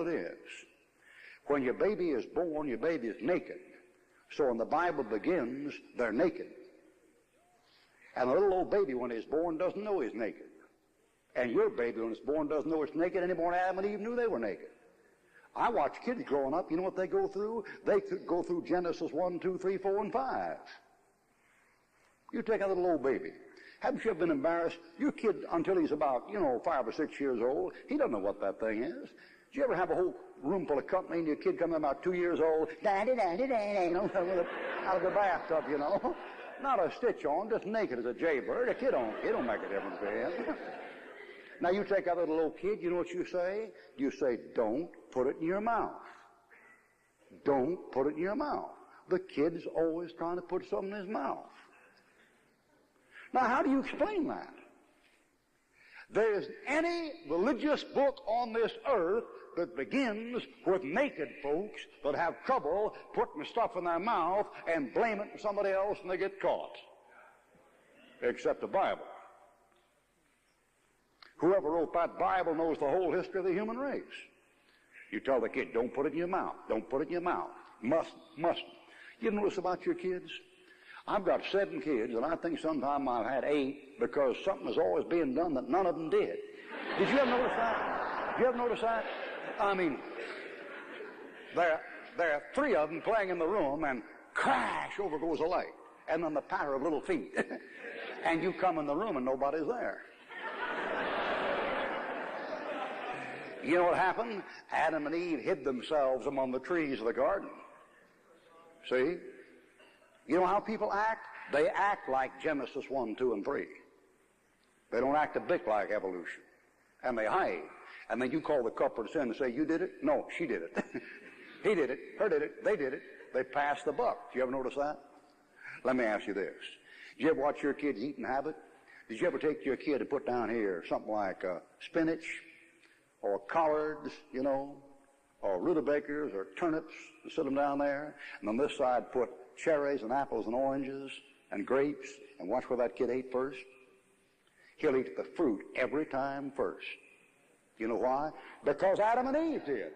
it is. When your baby is born, your baby is naked. So when the Bible begins, they're naked. And a little old baby, when he's born, doesn't know he's naked. And your baby, when it's born, doesn't know it's naked anymore. Adam and Eve knew they were naked. I watch kids growing up. You know what they go through? They go through Genesis 1, 2, 3, 4, and 5. You take a little old baby. Haven't you ever been embarrassed? Your kid, until he's about, 5 or 6 years old, he doesn't know what that thing is. Did you ever have a whole room full of company and your kid comes in about 2 years old, out of the bathtub, Not a stitch on, just naked as a jaybird. A kid don't make a difference to him. Now you take that little old kid, you know what you say? You say, don't put it in your mouth. Don't put it in your mouth. The kid's always trying to put something in his mouth. Now how do you explain that? There isn't any religious book on this earth that begins with naked folks that have trouble putting stuff in their mouth and blame it for somebody else and they get caught. Except the Bible. Whoever wrote that Bible knows the whole history of the human race. You tell the kid, don't put it in your mouth. Don't put it in your mouth. Mustn't. You notice about your kids? I've got 7 kids, and I think sometime I've had 8 because something is always being done that none of them did. Did you ever notice that? Did you ever notice that? I mean, there are 3 of them playing in the room, and crash, over goes a light, and then the patter of little feet. And you come in the room, and nobody's there. You know what happened? Adam and Eve hid themselves among the trees of the garden. See? You know how people act? They act like Genesis 1, 2, and 3. They don't act a bit like evolution. And they hide. And then you call the culprit of sin and say, you did it? No, she did it. He did it. Her did it. They did it. They passed the buck. Did you ever notice that? Let me ask you this. Did you ever watch your kids' eating habit? Did you ever take your kid and put down here something like spinach or collards, or rutabagas or turnips, and sit them down there, and on this side put cherries and apples and oranges and grapes, and watch where that kid ate first? He'll eat the fruit every time first. You know why? Because Adam and Eve did.